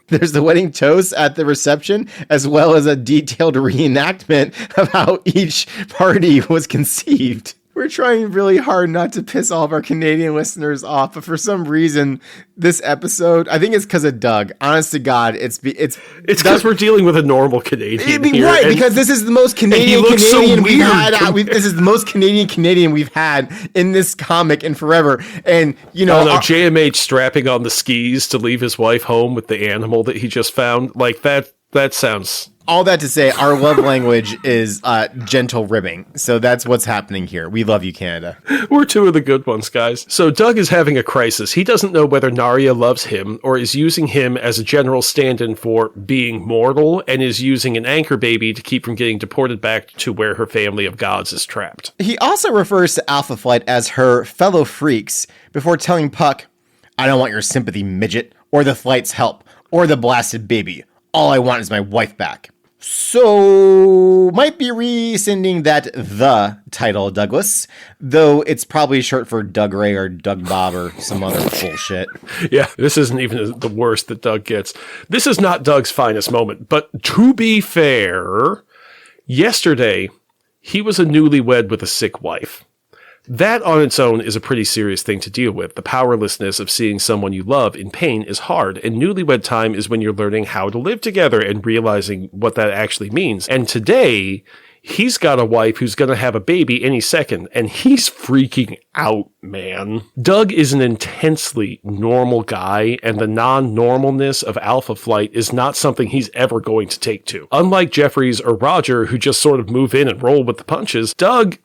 There's the wedding toast at the reception, as well as a detailed reenactment of how each party was conceived. We're trying really hard not to piss all of our Canadian listeners off, but for some reason, this episode, I think it's because of Doug. Honest to God, it's because we're dealing with a normal Canadian here. Right, because this is the most Canadian we've had. This is the most Canadian we've had in this comic in forever. And, you know... JMH strapping on the skis to leave his wife home with the animal that he just found, like that sounds... All that to say, our love language is gentle ribbing. So that's what's happening here. We love you, Canada. We're two of the good ones, guys. So Doug is having a crisis. He doesn't know whether Narya loves him or is using him as a general stand-in for being mortal and is using an anchor baby to keep from getting deported back to where her family of gods is trapped. He also refers to Alpha Flight as her fellow freaks before telling Puck, I don't want your sympathy, midget, or the flight's help, or the blasted baby. All I want is my wife back. So, might be rescinding that the title, Douglas, though it's probably short for Doug Ray or Doug Bob or some other bullshit. Yeah, this isn't even the worst that Doug gets. This is not Doug's finest moment, but to be fair, yesterday, he was a newlywed with a sick wife. That on its own is a pretty serious thing to deal with. The powerlessness of seeing someone you love in pain is hard, and newlywed time is when you're learning how to live together and realizing what that actually means. And today, he's got a wife who's going to have a baby any second, and he's freaking out, man. Doug is an intensely normal guy, and the non-normalness of Alpha Flight is not something he's ever going to take to. Unlike Jeffries or Roger, who just sort of move in and roll with the punches, Doug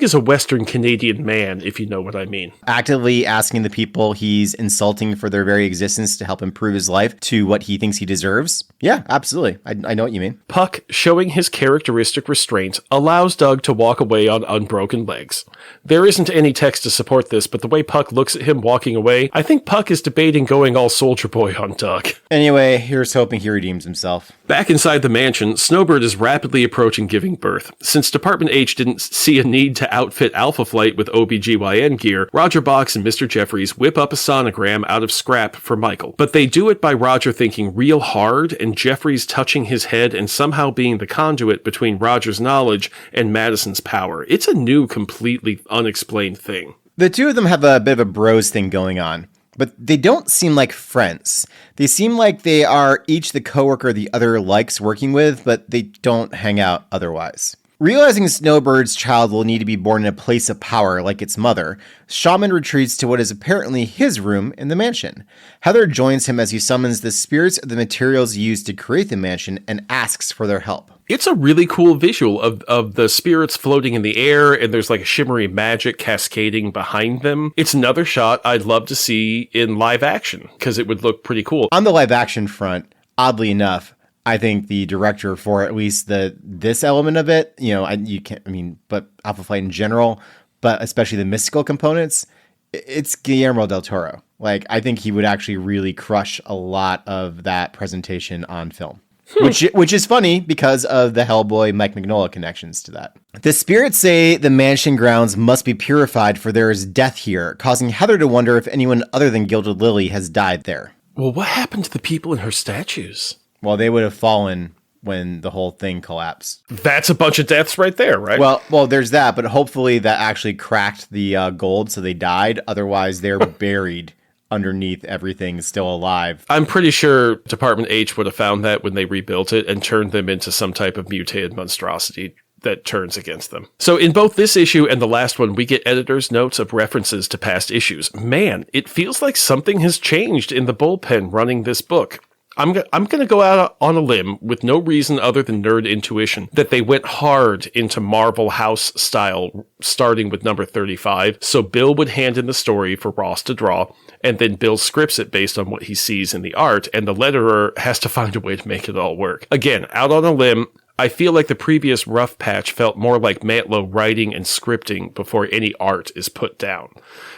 is a Western Canadian man, if you know what I mean. Actively asking the people he's insulting for their very existence to help improve his life to what he thinks he deserves. Yeah, absolutely. I know what you mean. Puck, showing his characteristic restraint, allows Doug to walk away on unbroken legs. There isn't any text to support this, but the way Puck looks at him walking away, I think Puck is debating going all Soldier Boy on Doug. Anyway, here's hoping he redeems himself. Back inside the mansion, Snowbird is rapidly approaching giving birth. Since Department H didn't see a need to outfit Alpha Flight with OBGYN gear, Roger Bochs and Mr. Jeffries whip up a sonogram out of scrap for Michael. But they do it by Roger thinking real hard and Jeffries touching his head and somehow being the conduit between Roger's knowledge and Madison's power. It's a new, completely unexplained thing. The two of them have a bit of a bros thing going on, but they don't seem like friends. They seem like they are each the coworker the other likes working with, but they don't hang out otherwise. Realizing Snowbird's child will need to be born in a place of power like its mother, Shaman retreats to what is apparently his room in the mansion. Heather joins him as he summons the spirits of the materials used to create the mansion and asks for their help. It's a really cool visual of the spirits floating in the air, and there's like a shimmery magic cascading behind them. It's another shot I'd love to see in live action, because it would look pretty cool. On the live action front, oddly enough, I think the director for at least this element of it, but Alpha Flight in general, but especially the mystical components, it's Guillermo del Toro. Like, I think he would actually really crush a lot of that presentation on film. Which is funny because of the Hellboy Mike Mignola connections to that. The spirits say the mansion grounds must be purified, for there is death here, causing Heather to wonder if anyone other than Gilded Lily has died there. Well, what happened to the people in her statues? Well, they would have fallen when the whole thing collapsed. That's a bunch of deaths right there, right? Well, there's that, but hopefully that actually cracked the gold, so they died. Otherwise, they're buried underneath everything still alive. I'm pretty sure Department H would have found that when they rebuilt it and turned them into some type of mutated monstrosity that turns against them. So in both this issue and the last one, we get editor's notes of references to past issues. Man, it feels like something has changed in the bullpen running this book. I'm going to go out on a limb with no reason other than nerd intuition that they went hard into Marvel House style, starting with number 35. So Bill would hand in the story for Ross to draw, and then Bill scripts it based on what he sees in the art, and the letterer has to find a way to make it all work. Again, out on a limb, I feel like the previous rough patch felt more like Mantlo writing and scripting before any art is put down.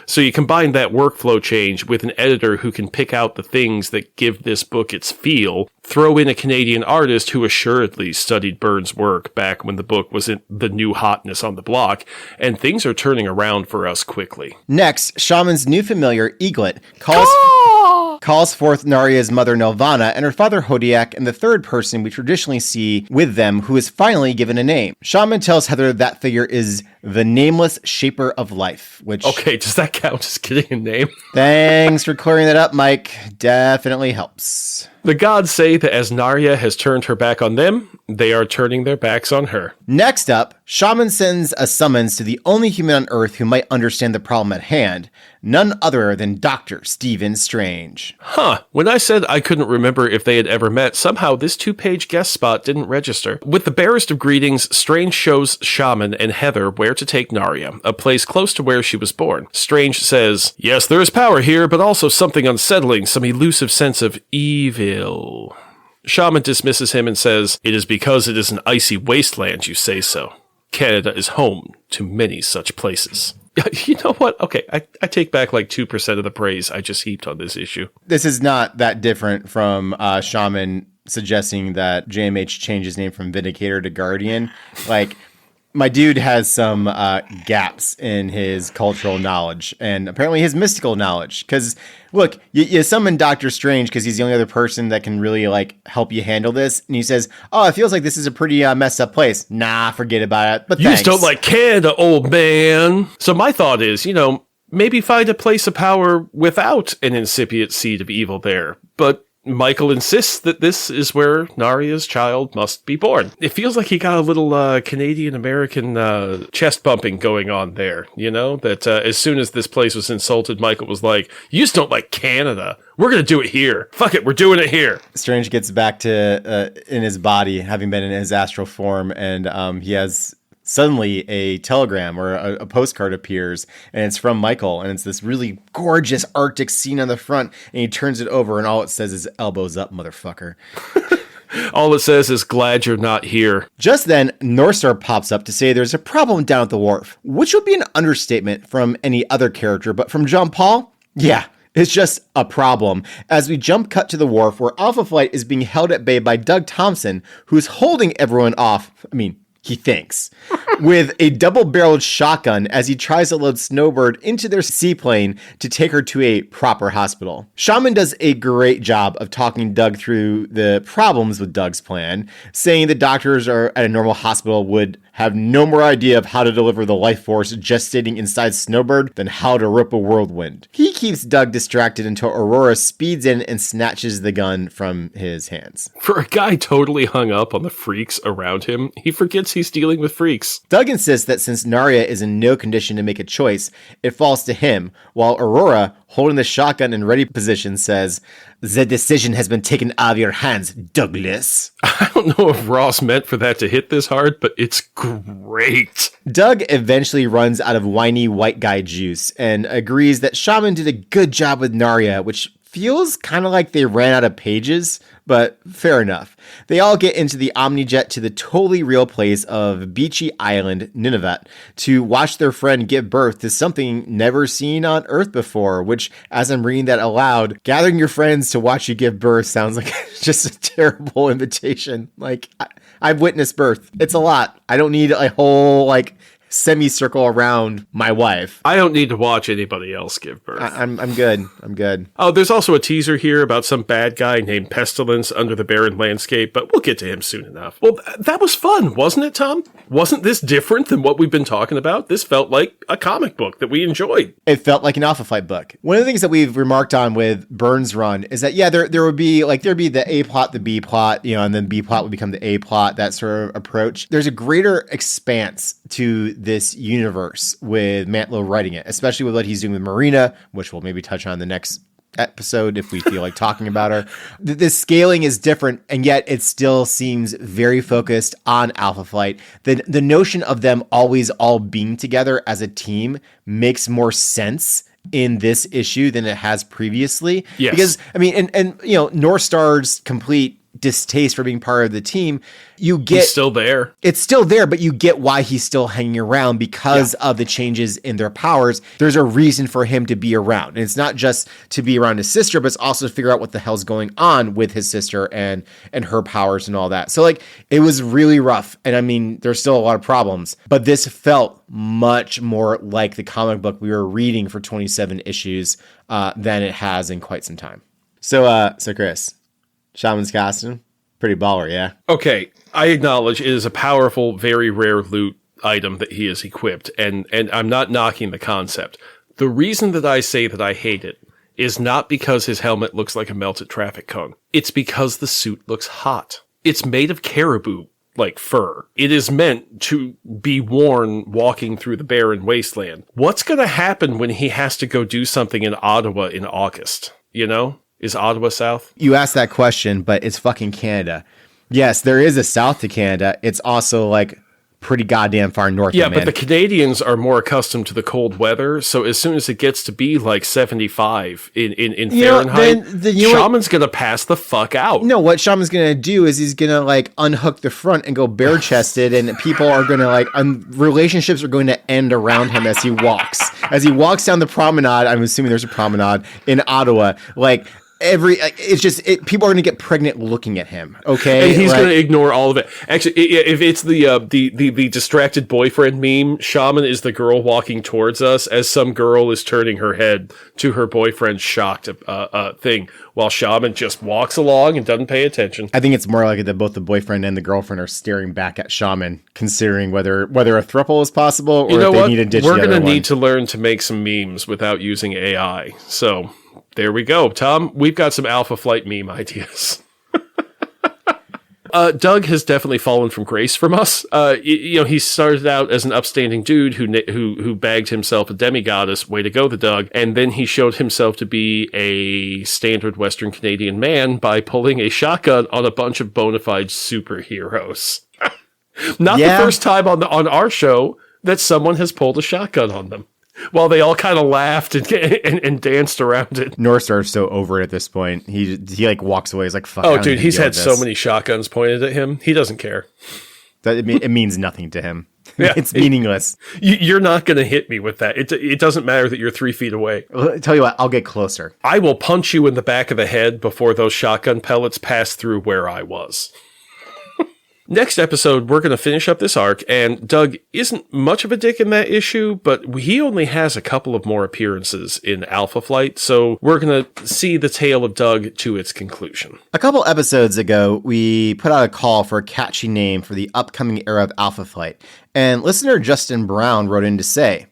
So you combine that workflow change with an editor who can pick out the things that give this book its feel, throw in a Canadian artist who assuredly studied Byrne's work back when the book was in the new hotness on the block, and things are turning around for us quickly. Next, Shaman's new familiar, Eaglet, calls forth Narya's mother Nelvana and her father Hodiak, and the third person we traditionally see with them, who is finally given a name. Shaman tells Heather that figure is the nameless shaper of life, which... Okay, does that count as getting a name? Thanks for clearing that up, Mike. Definitely helps. The gods say that as Narya has turned her back on them, they are turning their backs on her. Next up, Shaman sends a summons to the only human on Earth who might understand the problem at hand, none other than Dr. Stephen Strange. When I said I couldn't remember if they had ever met, somehow this 2-page guest spot didn't register. With the barest of greetings, Strange shows Shaman and Heather where to take Narya, a place close to where she was born. Strange says, "Yes, there is power here, but also something unsettling, some elusive sense of evil." Shaman dismisses him and says, "It is because it is an icy wasteland you say so. Canada is home to many such places." You know what? Okay, I take back like 2% of the praise I just heaped on this issue. This is not that different from Shaman suggesting that JMH change his name from Vindicator to Guardian. Like, my dude has some gaps in his cultural knowledge and apparently his mystical knowledge. Because, look, you summon Doctor Strange because he's the only other person that can really, like, help you handle this. And he says, "Oh, it feels like this is a pretty messed up place." Nah, forget about it. But you just don't like Canada, old man. So my thought is, maybe find a place of power without an incipient seed of evil there. But Michael insists that this is where Narya's child must be born. It feels like he got a little Canadian-American chest bumping going on there, that as soon as this place was insulted, Michael was like, "You just don't like Canada. We're going to do it here. Fuck it, we're doing it here." Strange gets back to in his body, having been in his astral form, and he has... Suddenly, a telegram or a postcard appears, and it's from Michael, and it's this really gorgeous Arctic scene on the front, and he turns it over, and all it says is, "Elbows up, motherfucker." All it says is, "Glad you're not here." Just then, Northstar pops up to say there's a problem down at the wharf, which would be an understatement from any other character, but from John Paul? Yeah. It's just a problem. As we jump cut to the wharf, where Alpha Flight is being held at bay by Doug Thompson, who's holding everyone off. He thinks, with a double-barreled shotgun as he tries to load Snowbird into their seaplane to take her to a proper hospital. Shaman does a great job of talking Doug through the problems with Doug's plan, saying the doctors are at a normal hospital would have no more idea of how to deliver the life force gestating inside Snowbird than how to rip a whirlwind. He keeps Doug distracted until Aurora speeds in and snatches the gun from his hands. For a guy totally hung up on the freaks around him, he forgets he's dealing with freaks. Doug insists that since Narya is in no condition to make a choice, it falls to him, while Aurora, holding the shotgun in ready position, says, "The decision has been taken out of your hands, Douglas." I don't know if Ross meant for that to hit this hard, but it's great. Doug eventually runs out of whiny white guy juice and agrees that Shaman did a good job with Narya, which feels kind of like they ran out of pages, but fair enough. They all get into the Omnijet to the totally real place of Beachy Island, Nunavut, to watch their friend give birth to something never seen on Earth before, which, as I'm reading that aloud, gathering your friends to watch you give birth sounds like just a terrible invitation. Like, I've witnessed birth. It's a lot. I don't need a whole, semicircle around my wife. I don't need to watch anybody else give birth. I'm good. I'm good. Oh, there's also a teaser here about some bad guy named Pestilence under the barren landscape, but we'll get to him soon enough. Well, that was fun, wasn't it, Tom? Wasn't this different than what we've been talking about? This felt like a comic book that we enjoyed. It felt like an Alpha Flight book. One of the things that we've remarked on with Burns' run is that, there would be there'd be the A plot, the B plot, and then B plot would become the A plot, that sort of approach. There's a greater expanse to this universe with Mantlo writing it, especially with what he's doing with Marina, which we'll maybe touch on the next episode if we feel like talking about her. The scaling is different, and yet it still seems very focused on Alpha Flight. The notion of them always all being together as a team makes more sense in this issue than it has previously. Yes. Because, and North Star's complete distaste for being part of the team, he's still there. It's still there, but you get why he's still hanging around because of the changes in their powers. There's a reason for him to be around. And it's not just to be around his sister, but it's also to figure out what the hell's going on with his sister and her powers and all that. So it was really rough. And there's still a lot of problems, but this felt much more like the comic book we were reading for 27 issues than it has in quite some time. So Chris, Shaman's costume, pretty baller, yeah? Okay, I acknowledge it is a powerful, very rare loot item that he has equipped, and I'm not knocking the concept. The reason that I say that I hate it is not because his helmet looks like a melted traffic cone. It's because the suit looks hot. It's made of caribou, like fur. It is meant to be worn walking through the barren wasteland. What's going to happen when he has to go do something in Ottawa in August, Is Ottawa south? You asked that question, but it's fucking Canada. Yes, there is a south to Canada. It's also pretty goddamn far north. Yeah, but the Canadians are more accustomed to the cold weather, so as soon as it gets to be 75 in Fahrenheit, Shaman's gonna pass the fuck out. No, what Shaman's gonna do is he's gonna unhook the front and go bare chested, and people are gonna relationships are going to end around him as he walks. As he walks down the promenade, I'm assuming there's a promenade in Ottawa, people are going to get pregnant looking at him. Okay. And he's going to ignore all of it. Actually, if it's the distracted boyfriend meme, Shaman is the girl walking towards us as some girl is turning her head to her boyfriend's shocked thing while Shaman just walks along and doesn't pay attention. I think it's more likely that both the boyfriend and the girlfriend are staring back at Shaman, considering whether a throuple is possible or if they need to ditch the other one. We're going to need to learn to make some memes without using AI. So there we go. Tom, we've got some Alpha Flight meme ideas. Doug has definitely fallen from grace from us. He started out as an upstanding dude who bagged himself a demigoddess. Way to go, the Doug. And then he showed himself to be a standard Western Canadian man by pulling a shotgun on a bunch of bona fide superheroes. Not the first time on our show that someone has pulled a shotgun on them. While they all kind of laughed and danced around it. North Star's so over it at this point. He walks away. He's like, fuck. Oh, dude, he's had so many shotguns pointed at him. He doesn't care. It means nothing to him. Yeah, it's meaningless. You're not going to hit me with that. It doesn't matter that you're 3 feet away. I'll tell you what, I'll get closer. I will punch you in the back of the head before those shotgun pellets pass through where I was. Next episode, we're going to finish up this arc, and Doug isn't much of a dick in that issue, but he only has a couple of more appearances in Alpha Flight, so we're going to see the tale of Doug to its conclusion. A couple episodes ago, we put out a call for a catchy name for the upcoming era of Alpha Flight, and listener Justin Brown wrote in to say,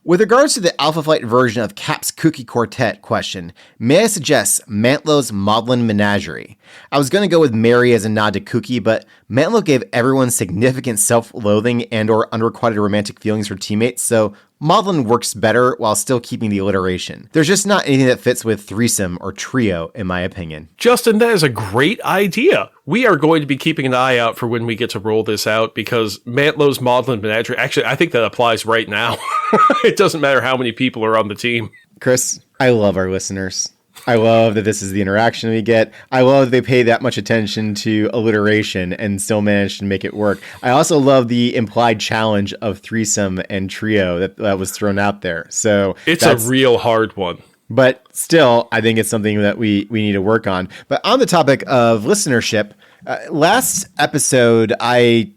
with regards to the Alpha Flight version of Cap's Cookie Quartet question, may I suggest Mantlo's Maudlin Menagerie? I was going to go with Mary as a nod to Cookie, but Mantlo gave everyone significant self-loathing and or unrequited romantic feelings for teammates, so Maudlin works better while still keeping the alliteration. There's just not anything that fits with threesome or trio, in my opinion. Justin, that is a great idea. We are going to be keeping an eye out for when we get to roll this out, because Mantlo's Maudlin Menagerie, actually, I think that applies right now. It doesn't matter how many people are on the team. Chris, I love our listeners. I love that this is the interaction we get. I love that they pay that much attention to alliteration and still manage to make it work. I also love the implied challenge of threesome and trio that was thrown out there. So it's a real hard one. But still, I think it's something that we need to work on. But on the topic of listenership, last episode, I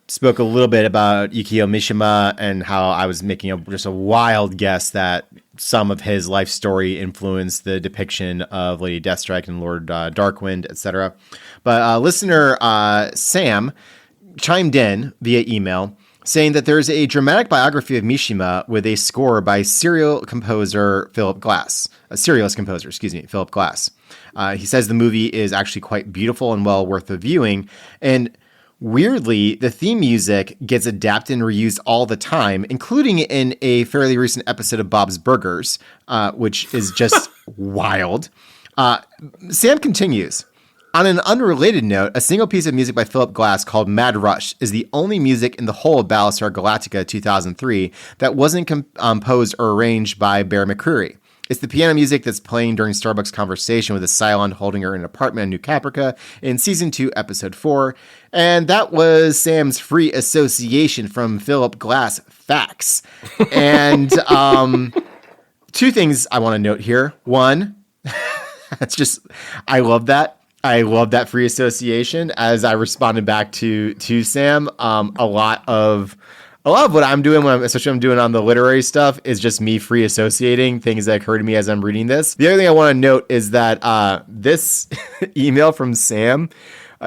spoke a little bit about Yukio Mishima and how I was making just a wild guess that some of his life story influenced the depiction of Lady Deathstrike and Lord Darkwind, etc. But listener Sam chimed in via email saying that there's a dramatic biography of Mishima with a score by serialist composer Philip Glass. He says the movie is actually quite beautiful and well worth the viewing. And weirdly, the theme music gets adapted and reused all the time, including in a fairly recent episode of Bob's Burgers, which is just wild. Sam continues. On an unrelated note, a single piece of music by Philip Glass called Mad Rush is the only music in the whole of Battlestar Galactica 2003 that wasn't composed or arranged by Bear McCreary. It's the piano music that's playing during Starbucks' conversation with a Cylon holding her in an apartment in New Caprica in Season 2, Episode 4. And that was Sam's free association from Philip Glass facts. And two things I want to note here. One, I love that. I love that free association. As I responded back to Sam, a lot of what I'm doing, especially when I'm doing on the literary stuff, is just me free associating things that occur to me as I'm reading this. The other thing I want to note is that this email from Sam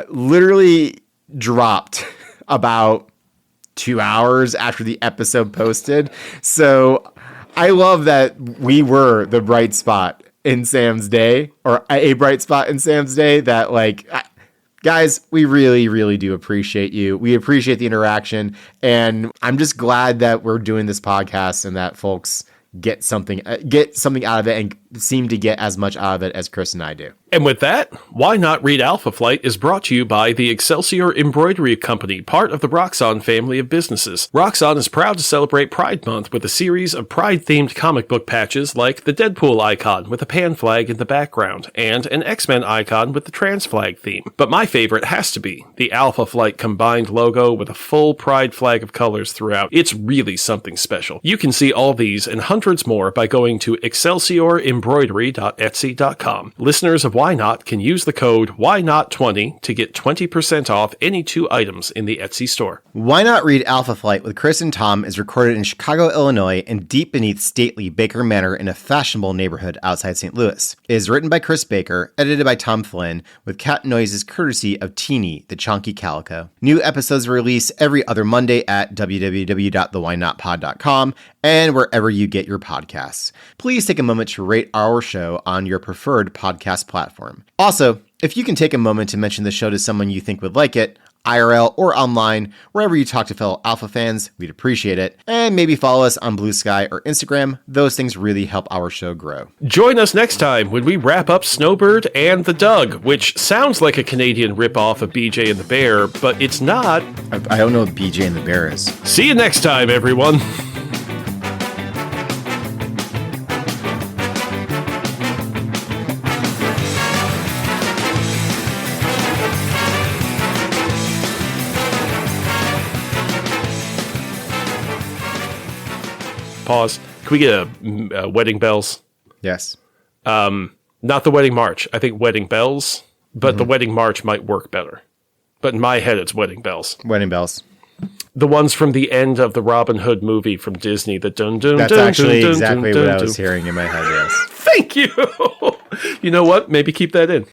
literally dropped about 2 hours after the episode posted. So I love that we were the bright spot in Sam's day, or a bright spot in Sam's day, that guys, we really, really do appreciate you. We appreciate the interaction, and I'm just glad that we're doing this podcast and that folks get something out of it and seem to get as much out of it as Chris and I do. And with that, Why Not Read Alpha Flight is brought to you by the Excelsior Embroidery Company, part of the Roxxon family of businesses. Roxxon is proud to celebrate Pride Month with a series of Pride-themed comic book patches like the Deadpool icon with a pan flag in the background, and an X-Men icon with the trans flag theme. But my favorite has to be the Alpha Flight combined logo with a full Pride flag of colors throughout. It's really something special. You can see all these and hundreds more by going to excelsiorembroidery.etsy.com. Listeners of Why Not can use the code WHYNOT20 to get 20% off any 2 items in the Etsy store. Why Not Read Alpha Flight with Chris and Tom is recorded in Chicago, Illinois, and deep beneath stately Baker Manor in a fashionable neighborhood outside St. Louis. It is written by Chris Baker, edited by Tom Flynn, with cat noises courtesy of Teeny, the chonky calico. New episodes release every other Monday at www.thewhynotpod.com and wherever you get your podcasts. Please take a moment to rate our show on your preferred podcast platform. Also, if you can take a moment to mention the show to someone you think would like it, IRL or online, wherever you talk to fellow Alpha fans, we'd appreciate it. And maybe follow us on Blue Sky or Instagram. Those things really help our show grow. Join us next time when we wrap up Snowbird and the Doug, which sounds like a Canadian ripoff of BJ and the Bear, but it's not. I don't know what BJ and the Bear is. See you next time, everyone. Pause. Can we get a wedding bells? Yes. Not the wedding march. I think wedding bells, but the wedding march might work better. But in my head, it's wedding bells. Wedding bells. The ones from the end of the Robin Hood movie from Disney. The dun dun. That's dun, actually dun, exactly dun, what dun, I was hearing in my head. Yes. Thank you. You know what? Maybe keep that in.